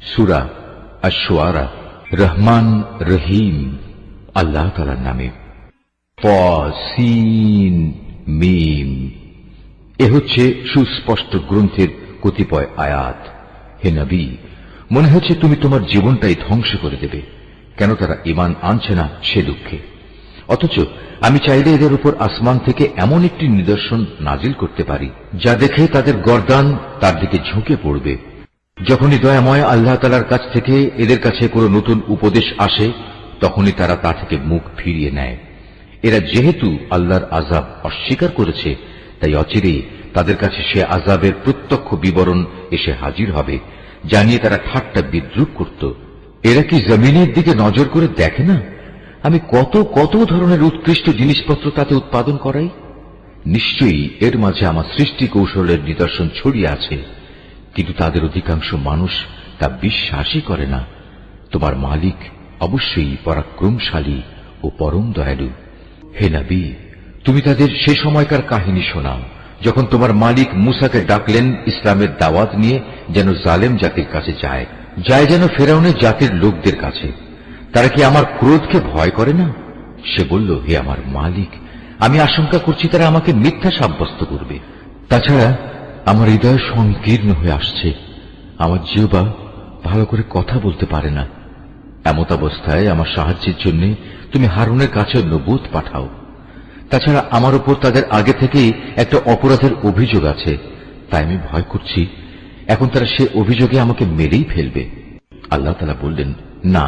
সূরা আশ-শুআরা। রহমান রহিম আল্লাহ তাআলার নামে। ত-সীন মীম। এ হচ্ছে সুস্পষ্ট গ্রন্থের কতিপয় আয়াত। হে নবী, মনে হচ্ছে তুমি তোমার জীবনটাই ধ্বংস করে দেবে। কেন তারা ঈমান আনছে না সে দুঃখে। অথচ আমি চাইলে এদের উপর আসমান থেকে এমন একটি নিদর্শন নাজিল করতে পারি যা দেখে তাদের গর্দান তার দিকে ঝুঁকে পড়বে। যখনই দয়াময় আল্লাহ তাআলার কাছ থেকে এদের কাছে কোনো নতুন উপদেশ আসে, তখনই তারা তা থেকে মুখ ফিরিয়ে নেয়। এরা যেহেতু আল্লাহর আযাব অস্বীকার করেছে, তাই অচিরেই তাদের কাছে সে আযাবের প্রত্যক্ষ বিবরণ এসে হাজির হবে, জানিয়ে তারা ঠাট্টা বিদ্রুপ করত। এরা কি জমিনের দিকে নজর করে দেখে না আমি কত কত ধরনের উৎকৃষ্ট জিনিসপত্র তাতে উৎপাদন করাই? নিশ্চয়ই এর মাঝে আমার সৃষ্টি কৌশলের নিদর্শন ছড়িয়ে আছে, কিন্তু তাদের অধিকাংশ মানুষ তা বিশ্বাসই করে না। তোমার মালিক অবশ্যই পরাক্রমশালী ও পরম দয়ালু। হে নবী, তুমি তাদের সে সময়কার কাহিনী শোনাও যখন তোমার মালিক মূসাকে ডাকলেন ইসলামের দাওয়াত নিয়ে, যেন জালেম জাতির কাছে যায় যেন ফেরাউনের জাতির লোকদের কাছে। তারা কি আমার ক্রোধকে ভয় করে না? সে বলল, হে আমার মালিক, আমি আশঙ্কা করছি তারা আমাকে মিথ্যা সাব্যস্ত করবে। তাছাড়া আমার হৃদয় সংকীর্ণ হয়ে আসছে, আমার জিহ্বা ভালো করে কথা বলতে পারে না। এমত অবস্থায় আমার সাহায্যের জন্য তুমি হারুনের কাছে নবুত পাঠাও। তাছাড়া আমার উপর তাদের আগে থেকেই একটা অপরাধের অভিযোগ আছে, তাই আমি ভয় করছি এখন তারা সে অভিযোগে আমাকে মেরেই ফেলবে। আল্লাহ তাআলা বললেন, না,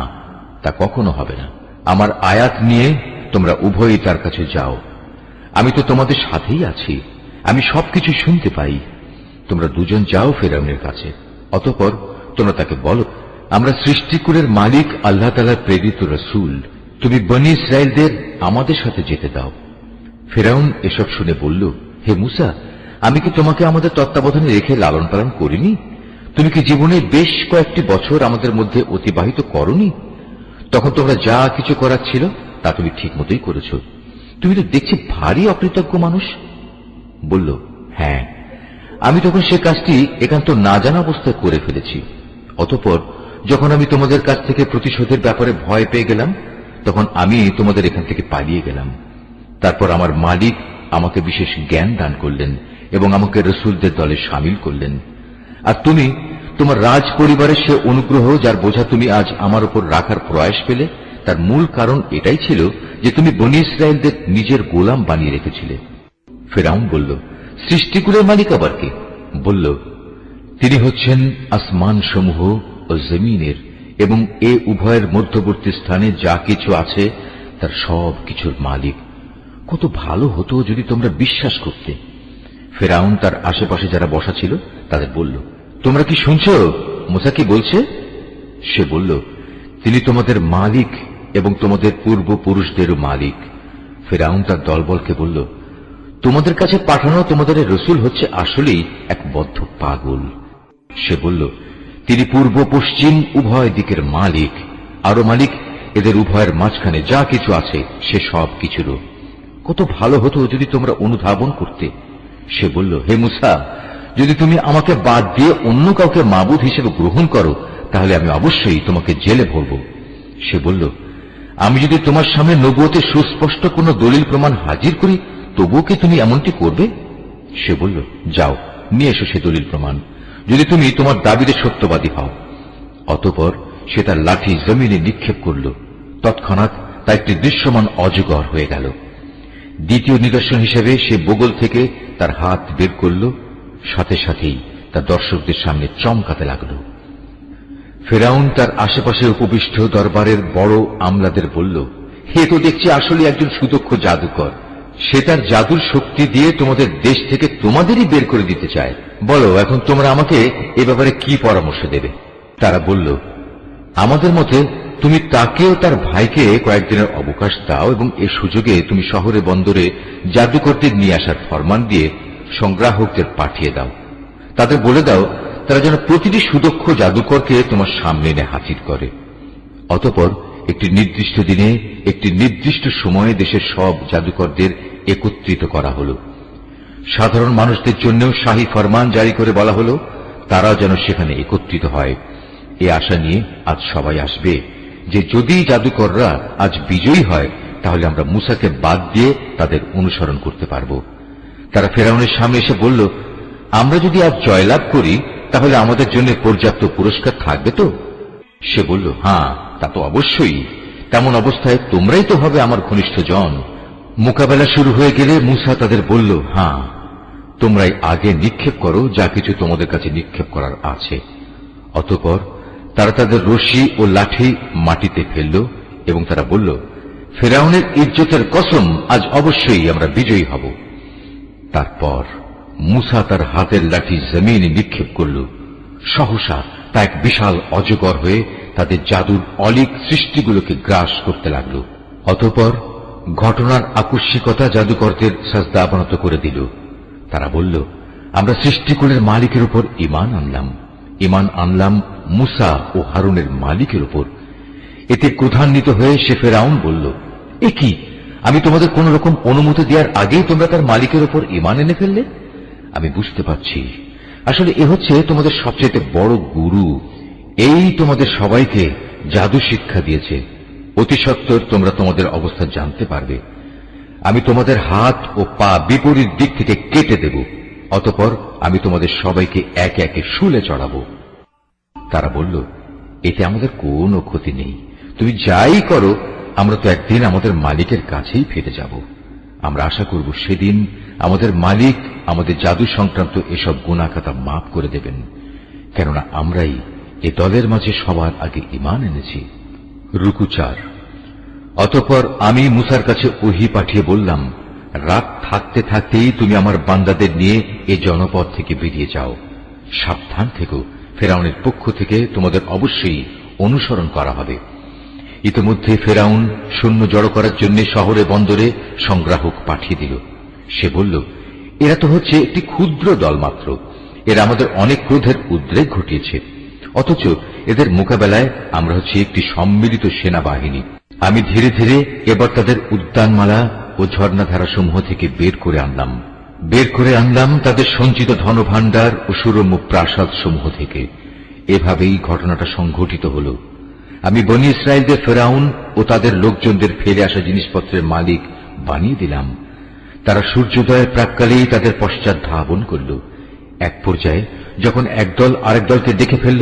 তা কখনো হবে না। আমার আয়াত নিয়ে তোমরা উভয়ই তার কাছে যাও, আমি তো তোমাদের সাথেই আছি, আমি সবকিছু শুনতে পাই। তোমরা দুজন যাও ফেরাউনের কাছে, অতঃপর তোমরা তাকে বলো, আমরা সৃষ্টিকুলের মালিক আল্লাহ তাআলার প্রেরিত রাসূল, তুমি বনী ইসরায়েলদের আমাদের সাথে যেতে দাও। ফেরাউন এসব শুনে বলল, হে মূসা, আমি কি তোমাকে আমাদের তত্ত্বাবধানে রেখে লালন পালন করিনি? তুমি কি জীবনে বেশ কয়েকটি বছর আমাদের মধ্যে অতিবাহিত করনি? তখন তোমরা যা কিছু করার ছিল তা তুমি ঠিক মতোই করেছ। তুমি তো দেখছি ভারী অকৃতজ্ঞ মানুষ। বলল, হ্যাঁ, আমি তখন সে কাজটি একান্ত না জানা অবস্থায় করে ফেলেছি। অতঃপর যখন আমি তোমাদের কাছ থেকে প্রতিশোধের ব্যাপারে ভয় পেয়ে গেলাম, তখন আমি তোমাদের এখান থেকে পালিয়ে গেলাম। তারপর আমার মালিক আমাকে বিশেষ জ্ঞান দান করলেন এবং আমাকে রসুলদের দলে সামিল করলেন। আর তুমি তোমার রাজ পরিবারের সে অনুগ্রহ যার বোঝা তুমি আজ আমার উপর রাখার প্রয়াস পেলে, তার মূল কারণ এটাই ছিল যে তুমি বনী ইসরায়েলদের নিজের গোলাম বানিয়ে রেখেছিলে। ফেরাউন বলল, সৃষ্টিকুলের মালিক আবার কে? বলল, তিনি হচ্ছেন আসমান সমূহ ও জমিনের এবং এ উভয়ের মধ্যবর্তী স্থানে যা কিছু আছে তার সব কিছুর মালিক। কত ভালো হতো যদি তোমরা বিশ্বাস করতে। ফেরাউন তার আশেপাশে যারা বসা ছিল তাদের বলল, তোমরা কি শুনছ মূসা কি বলছে? সে বলল, তিনি তোমাদের মালিক এবং তোমাদের পূর্বপুরুষদেরও মালিক। ফেরাউন তার দলবলকে বলল, তোমাদের কাছে পাঠানো তোমাদের রসুল হচ্ছে আসলেই এক বদ্ধ পাগল। সে বলল, তিনি পূর্ব পশ্চিম উভয় দিকের মালিক, আরো মালিক এদের উভয়ের মাঝখানে যা কিছু আছে সে সব কিছুরও। কত ভালো হতো যদি তোমরা অনুধাবন করতে। সে বলল, হে মূসা, যদি তুমি আমাকে বাদ দিয়ে অন্য কাউকে মাবুদ হিসেবে গ্রহণ করো, তাহলে আমি অবশ্যই তোমাকে জেলে ভরব। সে বলল, আমি যদি তোমার সামনে নবুয়তের সুস্পষ্ট কোন দলিল প্রমাণ হাজির করি, তবুও কি তুমি এমনটি করবে? সে বলল, যাও নিয়ে এসো সে দলিল প্রমাণ, যদি তুমি তোমার দাবিতে সত্যবাদী হও। অতঃপর সে তার লাঠি জমিনে নিক্ষেপ করল, তৎক্ষণাৎ তা একটি দৃশ্যমান অজগর হয়ে গেল। দ্বিতীয় নিদর্শন হিসেবে সে বগল থেকে তার হাত বের করল, সাথে সাথেই তা দর্শকদের সামনে চমকাতে লাগল। ফেরাউন তার আশেপাশে উপবিষ্ট দরবারের বড় আমলাদের বলল, হে তো দেখছি আসলে একজন সুদক্ষ জাদুকর। সে তার জাদুর শক্তি দিয়ে তোমাদের দেশ থেকে তোমাদেরই বের করে দিতে চায়। বলো, এখন তোমরা আমাকে এ ব্যাপারে কি পরামর্শ দেবে? তারা বলল, আমাদের মতে তুমি তাকেও তার ভাইকে কয়েকদিনের অবকাশ দাও এবং এ সুযোগে তুমি শহরে বন্দরে জাদুকরদের নিয়ে আসার ফরমান দিয়ে সংগ্রাহকদের পাঠিয়ে দাও। তাদের বলে দাও তারা যেন প্রতিটি সুদক্ষ জাদুকরকে তোমার সামনে এনে হাজির করে। অতঃপর একটি নির্দিষ্ট দিনে একটি নির্দিষ্ট সময়ে দেশের সব জাদুকরদের একত্রিত করা হল। সাধারণ মানুষদের জন্যও শাহী ফরমান জারি করে বলা হল তারা যেন সেখানে একত্রিত হয় এ আশা নিয়ে আজ সবাই আসবে যে যদি জাদুকররা আজ বিজয়ী হয় তাহলে আমরা মুসাকে বাদ দিয়ে তাদের অনুসরণ করতে পারব। তারা ফেরাউনের সামনে এসে বলল, আমরা যদি আজ জয়লাভ করি তাহলে আমাদের জন্য পর্যাপ্ত পুরস্কার থাকবে তো? সে বলল, হ্যাঁ, তা তো অবশ্যই। তেমন অবস্থায় তোমরাই তো হবে আমার ঘনিষ্ঠ জন। মোকাবেলা শুরু হয়ে গেলে মুসা তাদের বলল, হ্যাঁ, তোমরাই আগে নিক্ষেপ করো যা কিছু তোমাদের কাছে নিক্ষেপ করার আছে। অতঃপর তারা তাদের রশি ও লাঠি মাটিতে ফেলল এবং তারা বলল, ফেরাউনের ইজ্জতের কসম, আজ অবশ্যই আমরা বিজয়ী হব। তারপর মুসা তার হাতের লাঠি জমিনে নিক্ষেপ করল। সহসা তা এক বিশাল অজগর হয়ে তাদের জাদুর অলীক সৃষ্টিগুলোকে গ্রাস করতে লাগল। অতঃপর ঘটনার আকস্মিকতা জাদুকরদের সাজদা অবনত করে দিল। তারা বলল, আমরা সৃষ্টিকুলের মালিকের উপর ঈমান আনলাম মুসা ও হারুনের মালিকের উপর। এতে ক্রোধান্বিত হয়ে সে ফেরাউন বলল, এ কি, আমি তোমাদের কোন রকম অনুমতি দেওয়ার আগেই তোমরা তার মালিকের উপর ঈমান এনে ফেললে? আমি বুঝতে পারছি, আসলে এ হচ্ছে তোমাদের সবচেয়ে বড় গুরু। এই তোমাদের সবাইকে জাদু শিক্ষা দিয়েছে। অতি সত্বর তোমরা তোমাদের অবস্থা জানতে পারবে। আমি তোমাদের হাত ও পা বিপরীত দিক থেকে কেটে দেব। অতঃপর আমি তোমাদের সবাইকে একে একে শুলে চড়াবো। তারা বলল, এতে আমাদের কোনো ক্ষতি নেই। তুমি যাই করো, আমরা তো একদিন আমাদের মালিকের কাছেই ফিরে যাব। আমরা আশা করব সেদিন আমাদের মালিক আমাদের জাদু সংক্রান্ত এসব গুনাহখাতা মাফ করে দেবেন, কেননা আমরাই এ দলের মাঝে সবার আগে ঈমান এনেছি। রুকু 4। অতঃপর আমি মুসার কাছে ওহী পাঠিয়ে বললাম, রাত থাকতে থাকতেই তুমি আমার বান্দাদের নিয়ে এ জনপদ থেকে বেরিয়ে যাও। সাবধান থেকো, ফেরাউনের পক্ষ থেকে তোমাদের অবশ্যই অনুসরণ করা হবে। ইতিমধ্যে ফেরাউন সৈন্য জড়ো করার জন্য শহরে বন্দরে সংগ্রাহক পাঠিয়ে দিল। সে বলল, এরা তো হচ্ছে একটি ক্ষুদ্র দল মাত্র। এরা আমাদের অনেক ক্রোধের উদ্রেক ঘটিয়েছে, অথচ এদের মোকাবেলায় আমরা হচ্ছে একটি সম্মিলিত সেনাবাহিনী। আমি ধীরে ধীরে এবার তাদের উদ্যানমালা ও ঝর্ণাধারাসমূহ থেকে বের করে আনলাম তাদের সঞ্চিত ধনভাণ্ডার ও সুরম্য প্রাসাদ সমূহ থেকে। এভাবেই ঘটনাটা সংঘটিত হল। আমি বনী ইসরায়েলদের ফেরাউন ও তাদের লোকজনদের ফেলে আসা জিনিসপত্রের মালিক বানিয়ে দিলাম। তারা সূর্যোদয়ের প্রাক্কালেই তাদের পশ্চাৎ ধাবন করল। এক পর্যায়ে যখন একদল আরেক দলকে দেখে ফেলল,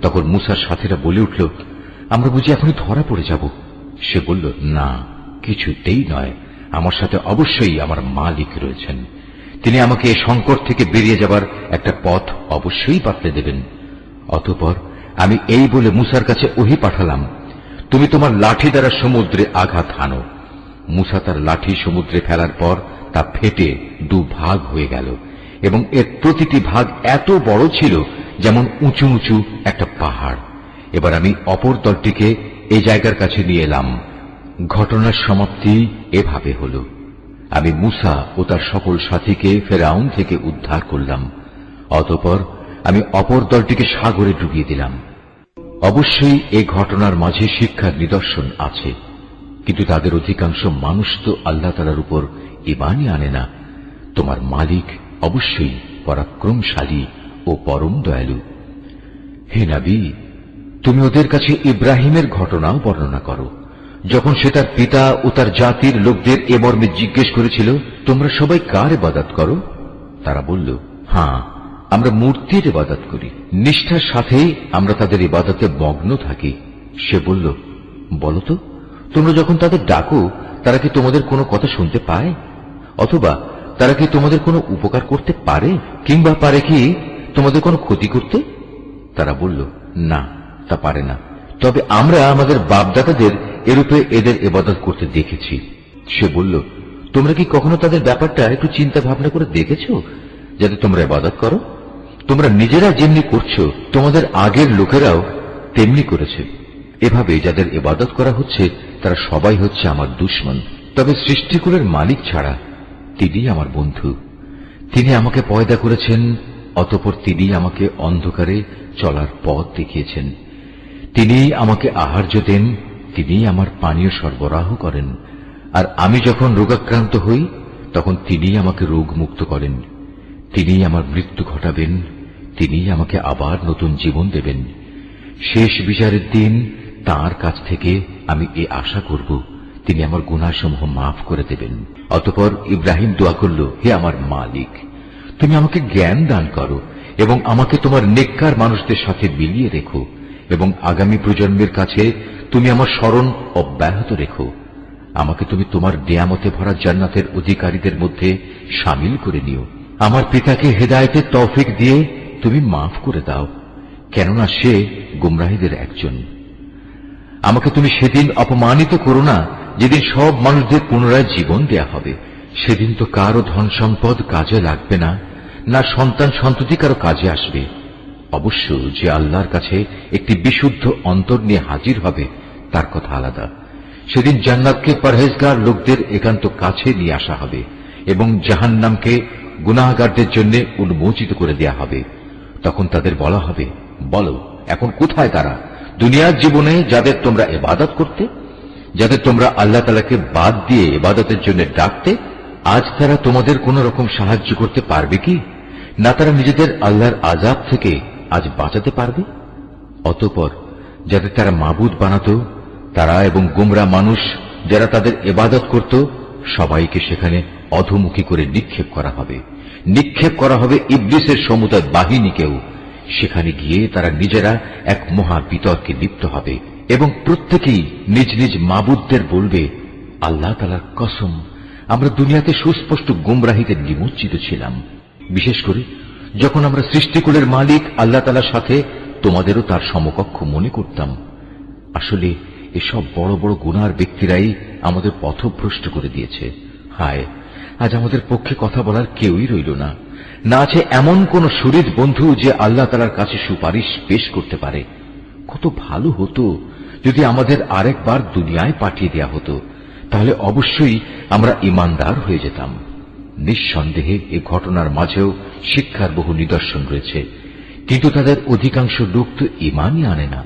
তখন মুসার সাথীরা বলে উঠল, আমরা বুঝি এখনই ধরা পড়ে যাব। সে বলল, না, কিছুতেই নয়। আমার সাথে অবশ্যই আমার মালিক রয়েছেন। তিনি আমাকে এই সংকট থেকে বেরিয়ে যাবার একটা পথ অবশ্যই পাতলে দেবেন। অতঃপর আমি এই বলে মুসার কাছে ওহী পাঠালাম, তুমি তোমার লাঠি দ্বারা সমুদ্রে আঘাত হানো। মুসা তার লাঠি সমুদ্রে ফেলার পর তা ফেটে 2 ভাগ হয়ে গেল এবং এর প্রতিটি ভাগ এত বড় ছিল যেমন উঁচু উঁচু একটা পাহাড়। এবার আমি অপর দলটিকে এই জায়গার কাছে নিয়ে এলাম। ঘটনার সমাপ্তি এভাবে হল। আমি মুসা ও তার সকল সাথীকে ফেরাউন থেকে উদ্ধার করলাম। অতঃপর আমি অপর দলটিকে সাগরে ডুবিয়ে দিলাম। অবশ্যই এই ঘটনার মাঝে শিক্ষার নিদর্শন আছে, কিন্তু তাদের অধিকাংশ মানুষ তো আল্লাহ তাআলার উপর ঈমানই আনে না। তোমার মালিক অবশ্যই পরাক্রমশালী ও পরম দয়ালু। হে নবী, তুমি ওদের কাছে ইব্রাহিমের ঘটনাও বর্ণনা করো, যখন সে তার পিতা ও তার জাতির লোকদের এ মর্মে জিজ্ঞেস করেছিল, তোমরা সবাই কার ইবাদত করো? তারা বলল, হ্যাঁ, আমরা মূর্তির ইবাদত করি। নিষ্ঠার সাথেই আমরা তাদের ইবাদতে মগ্ন থাকি। সে বলল, বলো তো, তোমরা যখন তাদের ডাকো, তারা কি তোমাদের কোনো কথা শুনতে পায়? অথবা তারা কি তোমাদের কোনো উপকার করতে পারে, কিংবা পারে কি তোমাদের কোনো ক্ষতি করতে? তারা বলল, না, তা পারে না। তবে আমরা আমাদের বাপদাদাদের এরূপে এদের ইবাদত করতে দেখেছি। সে বলল, তোমরা কি কখনো তাদের ব্যাপারটা একটু চিন্তা ভাবনা করে দেখেছো, যাতে তোমরা ইবাদত করো? তোমরা নিজেরা যেমনি করছো, তোমাদের আগের লোকেরাও তেমনি করেছে। এভাবে যাদের ইবাদত করা হচ্ছে তারা সবাই হচ্ছে আমার দুশমন। তবে সৃষ্টিকুলের মালিক ছাড়া তিনি আমার বন্ধু। তিনি আমাকে পয়দা করেছেন, অতঃপর তিনি আমাকে অন্ধকারে চলার পথ দেখিয়েছেন। তিনি আমাকে আহার্য দেন, তিনি আমার পানীয় সরবরাহ করেন। আর আমি যখন রোগাক্রান্ত হই, তখন তিনি আমাকে রোগ মুক্ত করেন। তিনি আমার মৃত্যু ঘটাবেন, তিনি আমাকে আবার নতুন জীবন দেবেন। শেষ বিচারের দিন তাঁর কাছ থেকে আমি এ আশা করব তিনি আমার গুনাহসমূহ মাফ করে দেবেন। অতঃপর ইব্রাহিম দোয়া করল, হে আমার মালিক, তুমি আমাকে জ্ঞান দান করো এবং আমাকে তোমার নেককার মানুষদের সাথে মিলিয়ে রেখো এবং আগামী প্রজন্মের কাছে তুমি আমার স্মরণ অব্যাহত রেখো। আমাকে তুমি তোমার নেয়ামতে ভরা জান্নাতের অধিকারীদের মধ্যে শামিল করে নিও। আমার পিতাকে হেদায়েতের তৌফিক দিয়ে তুমি মাফ করে দাও, কেননা সে গুমরাহীদের একজন। আমাকে তুমি সেদিন অপমানিত করো না যেদিন সব মানুষদের পুনরায় জীবন দেয়া হবে। সেদিন তো কারো ধন সম্পদ কাজে লাগবে না, না সন্তান সন্ততি কারো কাজে আসবে। অবশ্য যে আল্লাহর কাছে একটি বিশুদ্ধ অন্তর নিয়ে হাজির হবে তার কথা আলাদা। সেদিন জান্নাতকে পরহেজগার লোকদের একান্ত কাছে নিয়ে আসা হবে এবং জাহান্নামকে গুনাহগারদের জন্য উন্মোচিত করে দেয়া হবে। তখন তাদের বলা হবে, বলো এখন কোথায় তারা? দুনিয়ার জীবনে যাদের তোমরা ইবাদত করতে, যাদের তোমরা আল্লাহ তাআলাকে বাদ দিয়ে ইবাদতের জন্য ডাকতে, আজ তারা তোমাদের কোন রকম সাহায্য করতে পারবে কি? না তারা নিজেদের আল্লাহর আযাব থেকে আজ বাঁচাতে পারবে? অতঃপর যাদের তারা মাবুদ বানাতো তারা এবং গোমরা মানুষ যারা তাদের ইবাদত করত, সবাইকে সেখানে অধোমুখী করে নিক্ষেপ করা হবে। নিক্ষেপ করা হবে ইবলিসের সমুদয় বাহিনীকেও। সেখানে গিয়ে তারা নিজেরা এক মহা বিতর্কে লিপ্ত হবে এবং প্রত্যেকেই নিজ নিজ মাবুদদের বলবে, আল্লাহ তাআলার কসম, আমরা দুনিয়াতে সুস্পষ্ট গুমরাহিতে নিমজ্জিত ছিলাম। বিশেষ করে যখন আমরা সৃষ্টিকুলের মালিক আল্লাহ তাআলার সাথে তোমাদেরও তার সমকক্ষ মনে করতাম। আসলে এসব বড় বড় গুনার ব্যক্তিরাই আমাদের পথভ্রষ্ট করে দিয়েছে। হায়, আজ আমাদের পক্ষে কথা বলার কেউই রইল না। না আছে এমন কোন শরীর বন্ধু যে আল্লাহ তাআলার কাছে সুপারিশ পেশ করতে পারে। কত ভালো হতো যদি আমাদের আরেকবার দুনিয়ায় পাঠিয়ে দেয়া হতো, তাহলে অবশ্যই আমরা ঈমানদার হয়ে যেতাম। নিঃসন্দেহে এ ঘটনার মাঝেও শিক্ষার বহু নিদর্শন রয়েছে, কিন্তু তাদের অধিকাংশ লোক তো ঈমানই আনে না।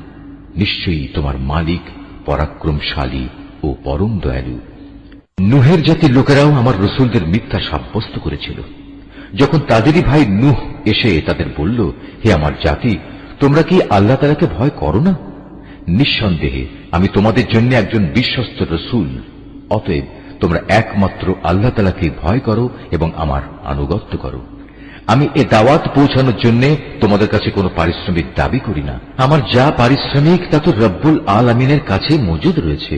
নিশ্চয়ই তোমার মালিক পরাক্রমশালী ও পরম দয়ালু। নূহের জাতির লোকেরাও আমার রসুলদের মিথ্যা সাব্যস্ত করেছিল। যখন তাদেরই ভাই নূহ এসে তাদের বলল, হে আমার জাতি, তোমরা কি আল্লাহ তাআলাকে ভয় করো না? নিঃসন্দেহে আমি তোমাদের জন্য একজন বিশ্বস্ত রসুল। অতএব তোমরা একমাত্র আল্লাহ তাআলাকে ভয় করো এবং আমার আনুগত্য করো। আমি এ দাওয়াত পৌঁছানোর জন্য তোমাদের কাছে কোনো পারিশ্রমিক দাবি করি না। আমার যা পারিশ্রমিক তা তো রব্বুল আলামিনের কাছে মজুদ রয়েছে।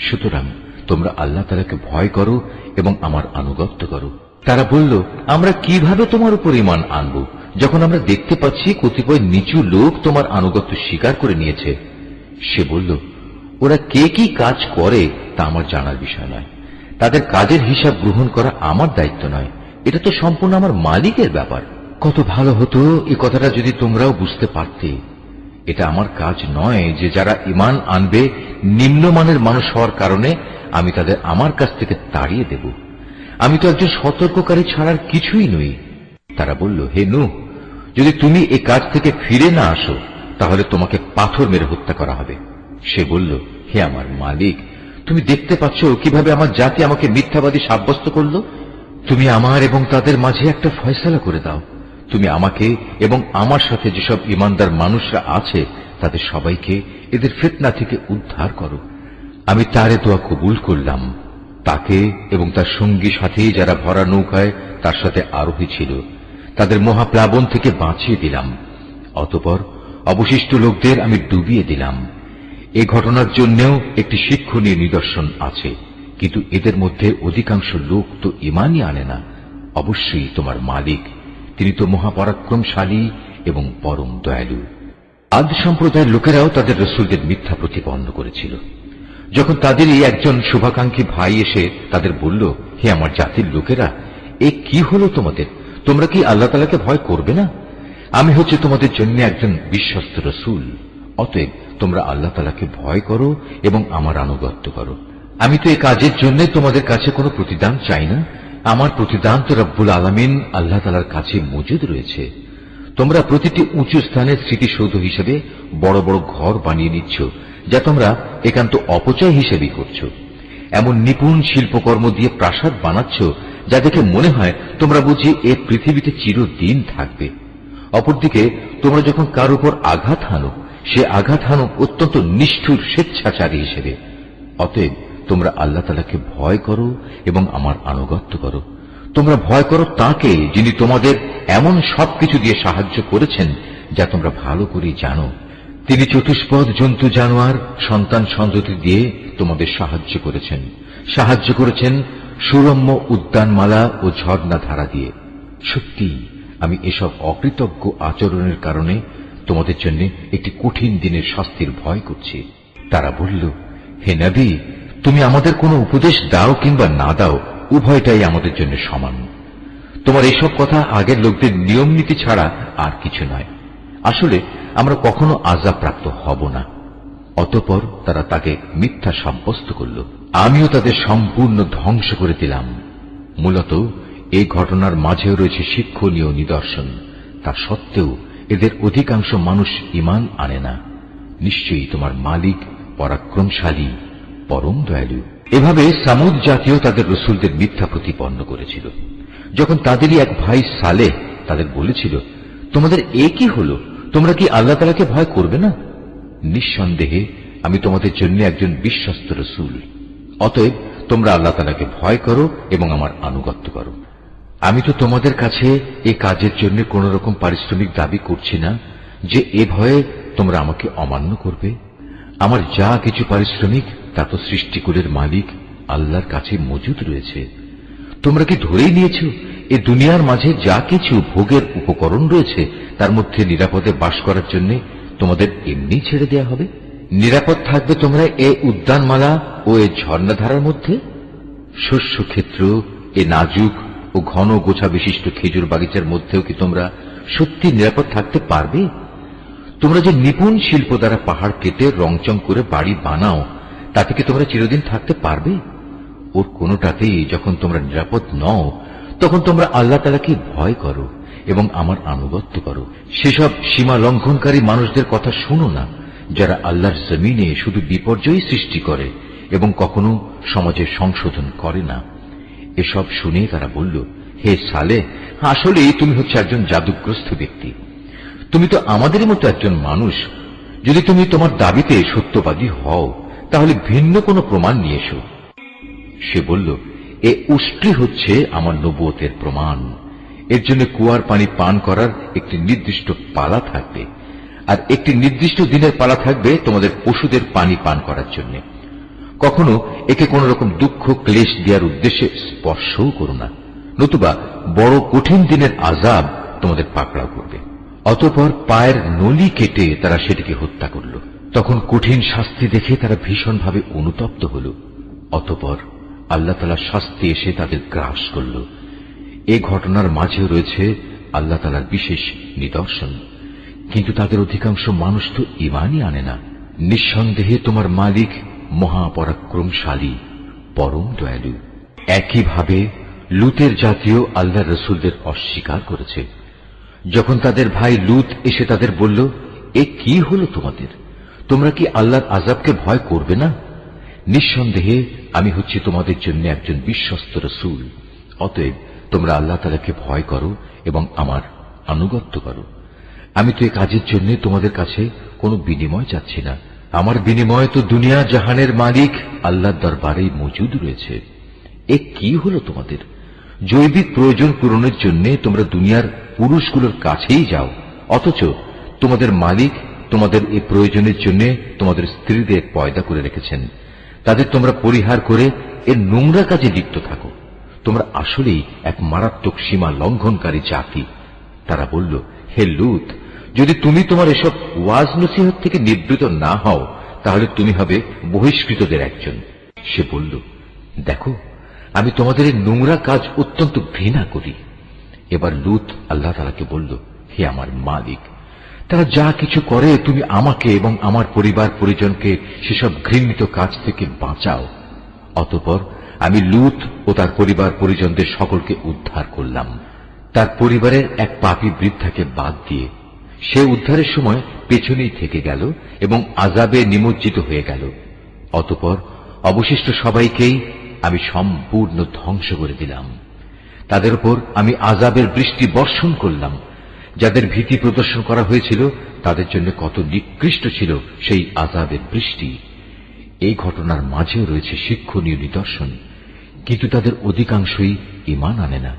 সুতরাং তোমরা আল্লাহ তাআলাকে ভয় করো এবং আমার আনুগত্য করো। তারা বলল, আমরা কিভাবে তোমার উপর ঈমান আনব যখন আমরা দেখতে পাচ্ছি কতিপয় নিচু লোক তোমার আনুগত্য স্বীকার করে নিয়েছে। সে বলল, ওরা কে কি কাজ করে তা আমার জানার বিষয় নয়। তাদের কাজের হিসাব গ্রহণ করা আমার দায়িত্ব নয়, এটা তো সম্পূর্ণ আমার মালিকের ব্যাপার। কত ভালো হতো এই কথাটা যদি তোমরাও বুঝতে পারতে। এটা আমার কাজ নয় যে যারা ঈমান আনবে নিম্নমানের মানুষ হওয়ার কারণে আমি তাদের আমার কাছ থেকে তাড়িয়ে দেব। আমি তো একজন সতর্ককারী ছাড়ার কিছুই নই। তারা বলল, হে নূহ, যদি তুমি এ কাজ থেকে ফিরে না আসো তাহলে তোমাকে পাথর মেরে হত্যা করা হবে। সে বলল, হে আমার মালিক, তুমি দেখতে পাচ্ছ কিভাবে আমার জাতি আমাকে মিথ্যাবাদী সাব্যস্ত করল। তুমি আমার এবং তাদের মাঝে একটা ফয়সালা করে দাও। তুমি আমাকে এবং আমার সাথে যেসব ঈমানদার মানুষরা আছে তাদের সবাইকে এদের ফিতনা থেকে উদ্ধার করো। আমি তার দোয়া কবুল করলাম। তাকে এবং তার সঙ্গী সাথী যারা ভরা নৌকায় তার সাথে আরোহী ছিল তাদের মহাপ্লাবন থেকে বাঁচিয়ে দিলাম। অতঃপর অবশিষ্ট লোকদের আমি ডুবিয়ে দিলাম। এই ঘটনার জন্যও একটি শিক্ষণীয় নিদর্শন আছে, কিন্তু এদের মধ্যে অধিকাংশ লোক তো ঈমানই আনে না। অবশ্যই তোমার মালিক, তিনি তো মহাপরাক্রমশালী এবং পরম দয়ালু। আদ সম্প্রদায়ের লোকেরাও তাদের রসুলদের মিথ্যা প্রতিপন্ন করেছিল। যখন তাদেরই একজন শুভাকাঙ্ক্ষী ভাই এসে তাদের বলল, হে আমার জাতির লোকেরা, এ কি হলো তোমাদের? তোমরা কি আল্লাহ তাআলাকে ভয় করবে না? আমি হচ্ছে তোমাদের জন্য একজন বিশ্বস্ত রসুল। অতএব তোমরা আল্লাহ তাআলাকে ভয় করো এবং আমার আনুগত্য করো। আমি তো এই কাজের জন্য তোমাদের কাছে কোনো প্রতিদান চাই না। আমার প্রতিদান তো রব্বুল আলামিন আল্লাহ তাআলার কাছে মজুদ রয়েছে। তোমরা প্রতিটি উঁচু স্থানের স্মৃতিসৌধ হিসেবে বড় বড় ঘর বানিয়ে নিচ্ছ, যা তোমরা একান্ত অপচয় হিসেবেই করছো। এমন নিপুণ শিল্পকর্ম দিয়ে প্রাসাদ বানাচ্ছ যা দেখে মনে হয় তোমরা বুঝি এ পৃথিবীতে চিরদিন থাকবে। অপরদিকে তোমরা যখন কার উপর আঘাত হানো সে আঘাত হানো অত্যন্ত নিষ্ঠুর স্বেচ্ছাচারী হিসেবে। অতএব তোমরা আল্লাহ তাআলাকে ভয় করো এবং আমার আনুগত্য করো। তোমরা ভয় করো তাকে, যিনি তোমাদের এমন সবকিছু দিয়ে সাহায্য করেছেন যা তোমরা ভালো করে জানো। তিনি চতুষ্পদ জন্তু জানোয়ার সন্তান সন্ততি দিয়ে তোমাদের সাহায্য করেছেন সুরম্য উদ্যানমালা ও ঝর্ণা ধারা দিয়ে। সত্যি আমি এসব অকৃতজ্ঞ আচরণের কারণে তোমাদের জন্য একটি কঠিন দিনের শাস্তির ভয় করছি। তারা বলল, হে নবী, তুমি আমাদের কোনো উপদেশ দাও কিংবা না দাও, উভয়টাই আমাদের জন্য সমান। তোমার এসব কথা আগের লোকদের নিয়ম নীতি ছাড়া আর কিছু নয়। আসলে আমরা কখনো আযাব প্রাপ্ত হব না। অতঃপর তারা তাকে মিথ্যা সাব্যস্ত করল। আমিও তাদের সম্পূর্ণ ধ্বংস করে দিলাম। মূলত এই ঘটনার মাঝেও রয়েছে শিক্ষণীয় নিদর্শন। তা সত্ত্বেও এদের অধিকাংশ মানুষ ঈমান আনে না। নিশ্চয়ই তোমার মালিক পরাক্রমশালী, পরম দয়ালু। এভাবে সামুদ জাতীয় তাদের রসুলদের মিথ্যা প্রতিপন্ন করেছিল। যখন তাদেরই এক ভাই সালেহ তাদের বলেছিল, তোমাদের এ কি হলো? তোমরা কি আল্লাহ তাআলাকে ভয় করবে না? নিঃসন্দেহে আমি তোমাদের জন্য একজন বিশ্বস্ত রসুল। অতএব তোমরা আল্লাহ তাআলাকে ভয় করো এবং আমার আনুগত্য করো। আমি তো তোমাদের কাছে এই কাজের জন্য কোন রকম পারিশ্রমিক দাবি করছি না যে এ ভয়ে তোমরা আমাকে অমান্য করবে। আমার যা কিছু পারিশ্রমিক তা তো সৃষ্টিকুলের মালিক আল্লাহর কাছে মজুদ রয়েছে। তোমরা কি ধরেই নিয়েছ এ দুনিয়ার মাঝে যা কিছু ভোগের উপকরণ রয়েছে তার মধ্যে নিরাপদে বাস করার জন্য তোমাদের এমনি ছেড়ে দেয়া হবে? নিরাপদ থাকবে তোমরা এ উদ্যানমালা ও এ ঝর্ণাধারার মধ্যে? শস্য ক্ষেত্র, এ নাজুক ও ঘন গোছা বিশিষ্ট খেজুর বাগিচার মধ্যেও কি তোমরা সত্যি নিরাপদ থাকতে পারবে? তোমরা যে নিপুণ শিল্প দ্বারা পাহাড় কেটে রংচং করে বাড়ি বানাও, তাতে কি তোমরা চিরদিন থাকতে পারবে? ওর কোনোটাতেই যখন তোমরা নিরাপদ নও, তখন তোমরা আল্লাহ তাআলাকে ভয় করো এবং আমার আনুগত্য করো। সেসব সীমা লঙ্ঘনকারী মানুষদের কথা শোনো না, যারা আল্লাহর জমিনে শুধু বিপর্যয় সৃষ্টি করে এবং কখনো সমাজের সংশোধন করে না। এসব শুনে তারা বলল, হে সালেহ, আসলে তুমি হচ্ছে একজন জাদুগ্রস্ত ব্যক্তি। তুমি তো আমাদেরই মতো একজন মানুষ। যদি তুমি তোমার দাবিতে সত্যবাদী হও, তাহলে ভিন্ন কোনো প্রমাণ নিয়ে এসো। সে বলল, এ উষ্ট্রি হচ্ছে আমার নবুয়তের প্রমাণ। এর জন্য কুয়ার পানি পান করার একটি নির্দিষ্ট পালা থাকবে, আর একটি নির্দিষ্ট দিনের পালা থাকবে তোমাদের পশুদের পানি পান করার জন্য। কখনো একে কোন রকম দুঃখ ক্লেশ দেওয়ার উদ্দেশ্যে স্পর্শও করো না, নতুবা বড় কঠিন দিনের আযাব তোমাদের পাকড়াও করবে। অতঃপর পায়ের নলি কেটে তারা সেটিকে হত্যা করল। তখন কঠিন শাস্তি দেখে তারা ভীষণভাবে অনুতপ্ত হল। অতঃপর আল্লাহ তাআলার শাস্তি এসে তাদের গ্রাস করল। এ ঘটনার মাঝেও রয়েছে আল্লাহ তাআলার বিশেষ নিদর্শন, কিন্তু তাদের অধিকাংশ মানুষ তো ঈমানই আনে না। নিঃসন্দেহে তোমার মালিক মহাপরাক্রমশালী, পরম দয়ালু। একইভাবে লুতের জাতীয় আল্লাহর রসুলদের অস্বীকার করেছে। যখন তাদের ভাই লুত এসে তাদের বলল, এ কি হলো তোমাদের? তোমরা কি আল্লাহর আযাবকে ভয় করবে না? নিঃসন্দেহে আমি হচ্ছি তোমাদের জন্য একজন বিশ্বস্ত রসুল। অতএব তোমরা আল্লাহ তাআলাকে ভয় করো এবং আমার আনুগত্য করো। আমি তো এ কাজের জন্য তোমাদের কাছে কোনো বিনিময় চাচ্ছি না। আমার বিনিময় তো দুনিয়া জাহানের মালিক আল্লাহর দরবারেই মজুদ রয়েছে। এ কি হলো তোমাদের? জৈবিক প্রয়োজন পূরণের জন্য তোমরা দুনিয়ার পুরুষগুলোর কাছেই যাও, অথচ তোমাদের মালিক তোমাদের এই প্রয়োজনের জন্য তোমাদের স্ত্রীদের পয়দা করে রেখেছেন। তাদের তোমরা পরিহার করে এর নোংরা কাজে লিপ্ত থাকো। তোমরা আসলেই এক মারাত্মক সীমা লঙ্ঘনকারী জাতি। তারা বলল, হে লূত, যদি তুমি তোমার এসব ওয়াজ নসিহত থেকে নিবৃত না হও, তাহলে তুমি হবে বহিষ্কৃতদের একজন। সে বলল, দেখো, আমি তোমাদের এই নোংরা কাজ অত্যন্ত ঘৃণা করি। এবার লূত আল্লাহ তাআলাকে বলল, হে আমার মালিক, তারা যা কিছু করে তুমি আমাকে এবং আমার পরিবার পরিজনকে সেসব ঘৃণিত কাজ থেকে বাঁচাও। অতঃপর আমি লূত ও তার পরিবার পরিজনদের সকলকে উদ্ধার করলাম, তার পরিবারের এক পাপী বৃদ্ধাকে বাদ দিয়ে। সে উদ্ধারের সময় পেছনেই থেকে গেল এবং আযাবে নিমজ্জিত হয়ে গেল। অতঃপর অবশিষ্ট সবাইকেই আমি সম্পূর্ণ ধ্বংস করে দিলাম। তাদের উপর আমি আযাবের বৃষ্টি বর্ষণ করলাম, যাদের ভীতি প্রদর্শন করা হয়েছিল তাদের জন্য কত নিকৃষ্ট ছিল সেই আযাবের বৃষ্টি। এই ঘটনার মাঝেও রয়েছে শিক্ষণীয় নিদর্শন, কিন্তু তাদের অধিকাংশই ঈমান আনে না।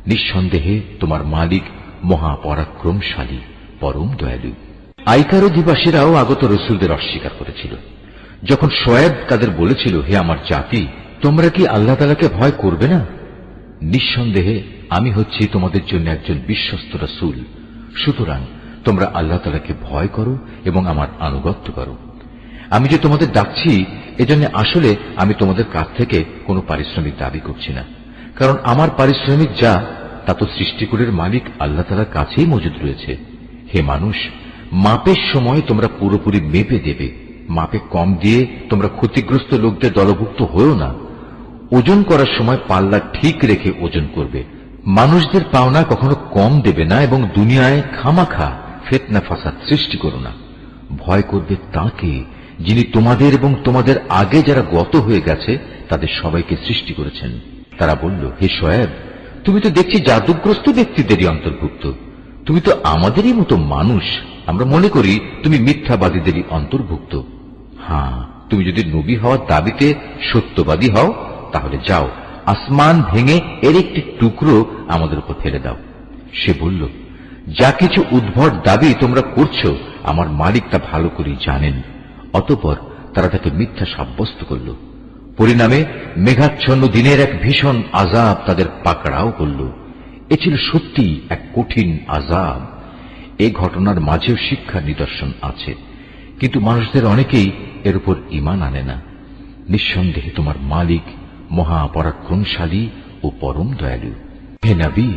নিঃসন্দেহে তোমার মালিক মহাপরাক্রমশালী, পরম দয়ালু। আইকার অধিবাসীরাও আগত রসুলদের অস্বীকার করেছিল। যখন শোয়েব তাদের বলেছিল, হে আমার জাতি, তোমরা কি আল্লাহ তাআলাকে ভয় করবে না? নিঃসন্দেহে আমি হচ্ছি তোমাদের জন্য একজন বিশ্বস্ত রাসূল, সুতরাং তোমরা আল্লাহ তাআলাকে ভয় করো এবং আমার আনুগত্য করো। আমি যে তোমাদের ডাকছি এজন্য আসলে আমি তোমাদের কাছ থেকে কোনো পারিশ্রমিক দাবি করছি না, কারণ আমার পারিশ্রমিক যা তা তো সৃষ্টিকুলের মালিক আল্লাহ তাআলার কাছেই মজুদ রয়েছে। হে মানুষ, মাপের সময় তোমরা পুরোপুরি মেপে দেবে। মাপে কম দিয়ে তোমরা ক্ষতিগ্রস্ত লোকদের দলভুক্ত হয়েও না। ওজন করার সময় পাল্লা ঠিক রেখে ওজন করবে। মানুষদের পাওনা কখনো কম দেবে না এবং দুনিয়ায় খামাখা ফিতনা ফাসাদ সৃষ্টি করো না। ভয় করবে তাকে যিনি তোমাদের এবং তোমাদের আগে যারা গত হয়ে গেছে তাদের সবাইকে সৃষ্টি করেছেন। তারা বলল, হে শোয়েব, তুমি তো দেখছি জাদুগ্রস্ত ব্যক্তিদেরই অন্তর্ভুক্ত। তুমি তো আমাদেরই মতো মানুষ। আমরা মনে করি তুমি মিথ্যাবাদীদেরই অন্তর্ভুক্ত। হ্যাঁ, তুমি যদি নবী হওয়ার দাবিতে সত্যবাদী হও তাহলে যাও, আসমান ভেঙে এর একটি টুকরো আমাদের উপর ফেলে দাও। সে বলল, যা কিছু উদ্ভট দাবি তোমরা করছো আমার মালিক তা ভালো করে জানেন। অতঃপর তারা তাকে মিথ্যা সাব্যস্ত করল। পরিণামে মেঘাচ্ছন্ন দিনের এক ভীষণ আযাব তাদের পাকড়াও করল। এ ছিল সত্যি এক কঠিন আযাব। এই ঘটনার মাঝেও শিক্ষার নিদর্শন আছে, কিন্তু মানুষদের অনেকেই এর উপর ঈমান আনে না। নিঃসন্দেহে তোমার মালিক মহাপরাক্রমশালী ও পরম দয়ালু। হে নবী,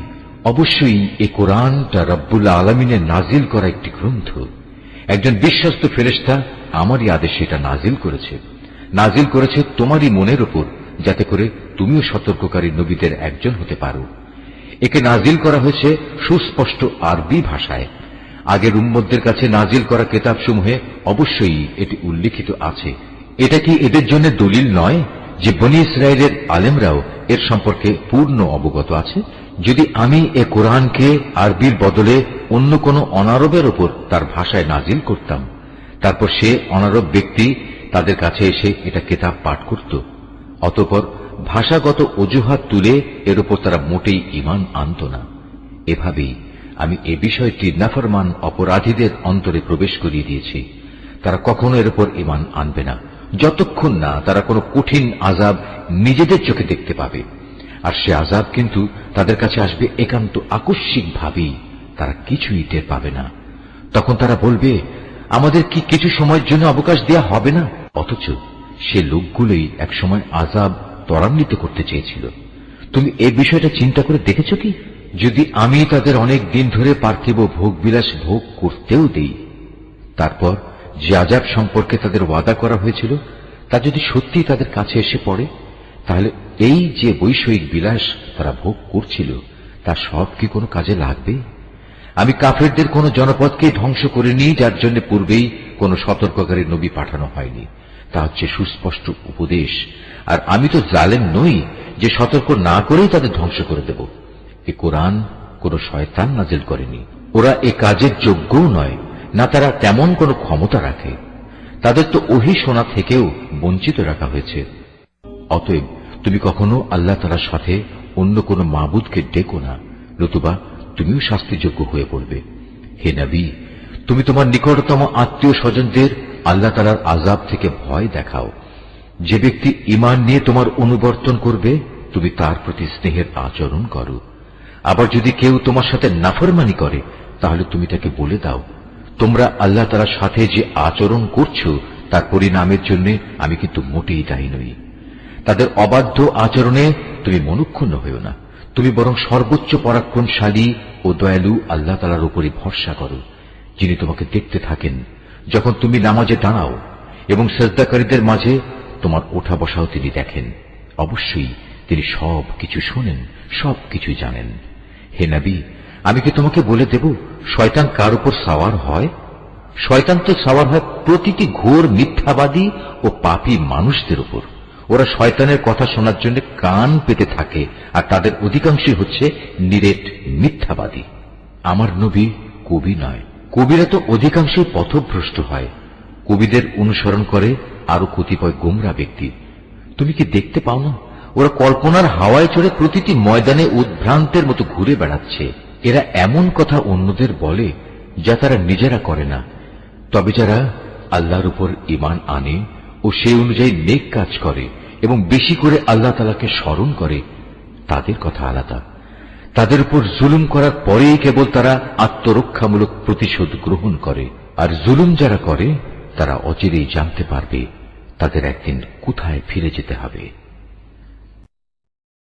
অবশ্যই এ কোরআনটা রব্বুল আলামিনের নাজিল করা একটি গ্রন্থ। একজন বিশ্বস্ত ফেরেশতা আমারই আদেশে এটা নাজিল করেছে তোমারই মনের উপর, যাতে করে তুমিও সতর্ককারী নবীদের একজন হতে পারো। একে নাজিল করা হয়েছে সুস্পষ্ট আরবি ভাষায়। আগের উম্মতদের কাছে নাজিল করা কিতাবসমূহে অবশ্যই এটি উল্লিখিত আছে। এটা কি এদের জন্য দলিল নয় যে বনী ইসরায়েলের আলেমরাও এর সম্পর্কে পূর্ণ অবগত আছে? যদি আমি এ কোরআনকে আরবির বদলে অন্য কোন অনারবের ওপর তার ভাষায় নাজিল করতাম, তারপর সে অনারব ব্যক্তি তাদের কাছে এসে এটা কিতাব পাঠ করত, অতঃপর ভাষাগত অজুহাত তুলে এর উপর তারা মোটেই ঈমান আনত না। এভাবেই আমি এ বিষয়টি নাফরমান অপরাধীদের অন্তরে প্রবেশ করিয়ে দিয়েছি। তারা কখনো এর উপর ঈমান আনবে না যতক্ষণ না তারা কোনো কঠিন আযাব নিজেদের চোখে দেখতে পাবে। আর সে আযাব কিন্তু তাদের কাছে আসবে একান্ত আকস্মিক ভাবেই, তারা কিছুই টের পাবে না। তখন তারা বলবে, আমাদের কি কিছু সময়ের জন্য অবকাশ দেয়া হবে না? অথচ সে লোকগুলোই একসময় আযাব ত্বরান্বিত করতে চেয়েছিল। তুমি এই বিষয়টা চিন্তা করে দেখেছ কি? যদি আমি তাদের অনেক দিন ধরে পার্থিব ভোগবিলাস ভোগ করতেও দেই, তারপর যে আযাব সম্পর্কে তাদের ওয়াদা করা হয়েছিল তা যদি সত্যি তাদের কাছে এসে পড়ে, তাহলে এই যে বৈষয়িক বিলাস তারা ভোগ করছিল তা সব কি কোনো কাজে লাগবে? আমি কাফেরদের কোন জনপদকে ধ্বংস করিনি যার জন্য পূর্বেই কোন সতর্ককারী নবী পাঠানো হয়নি। তা হচ্ছে সুস্পষ্ট উপদেশ। আর আমি তো জালেম নই যে সতর্ক না করেই তাদের ধ্বংস করে দেব। এ কোরআন কোন শয়তান নাজিল করেনি। ওরা এ কাজের যোগ্যও নয়, না তারা তেমন কোনো ক্ষমতা রাখে। তাদের তো ওহী শোনা থেকেও বঞ্চিত রাখা হয়েছে। অতএব তুমি কখনো আল্লাহ তাআলার সাথে অন্য কোন মাবুদকে ডেকো না, নতুবা তুমিও শাস্তিযোগ্য হয়ে পড়বে। হে নবী, তুমি তোমার নিকটতম আত্মীয় স্বজনদের আল্লাহ তাআলার আযাব থেকে ভয় দেখাও। যে ব্যক্তি ঈমান নিয়ে তোমার অনুবর্তন করবে তুমি তার প্রতি স্নেহের আচরণ করো। আবার যদি কেউ তোমার সাথে নাফরমানি করে তাহলে তুমি তাকে বলে দাও, তোমরা আল্লাহ তাআলার সাথে যে আচরণ করছো তার পরিণামের জন্য আমি কিন্তু মোটেই দায়ী নই। তাদের অবাধ্য আচরণে তুমি মনক্ষুণ্ণ হইও না, তুমি বরং সর্বোচ্চ পরাক্রমশালী ও দয়ালু আল্লাহ তাআলার উপরই ভরসা করো, যিনি তোমাকে দেখতে থাকেন যখন তুমি নামাজে দাঁড়াও এবং সিজদাকারীদের মাঝে তোমার ওঠা বসাও তিনি দেখেন। অবশ্যই তিনি সব কিছু শোনেন, সব কিছু জানেন। হে নবী, আমি কি তোমাকে বলে দেব শয়তান কার উপর সাওয়ার হয়? শয়তান তো সাওয়ার হয় প্রতিটি ঘোর মিথ্যাবাদী ও পাপী মানুষদের উপর। ওরা শয়তানের কথা শোনার জন্য কান পেতে থাকে, আর তাদের অধিকাংশই হচ্ছে নিরেট মিথ্যাবাদী। আমার নবী কবি নয়। কবিরা তো অধিকাংশই পথভ্রষ্ট হয়। কবিদের অনুসরণ করে আরো কতিপয় গোমরা ব্যক্তি। তুমি কি দেখতে পাও না, ওরা কল্পনার হাওয়ায় চড়ে প্রতিটি ময়দানে উদ্ভ্রান্তের মতো ঘুরে বেড়াচ্ছে। এরা এমন কথা অন্যদের বলে যা তারা নিজেরা করে না। তবে যারা আল্লাহর উপর ঈমান আনে ও সেই অনুযায়ী নেক কাজ করে এবং বেশি করে আল্লাহ তাআলাকে স্মরণ করে, তাদের কথা আলাদা। তাদের উপর জুলুম করার পরেই কেবল তারা আত্মরক্ষামূলক প্রতিশোধ গ্রহণ করে। আর জুলুম যারা করে তারা অচিরেই জানতে পারবে তাদের একদিন কোথায় ফিরে যেতে হবে।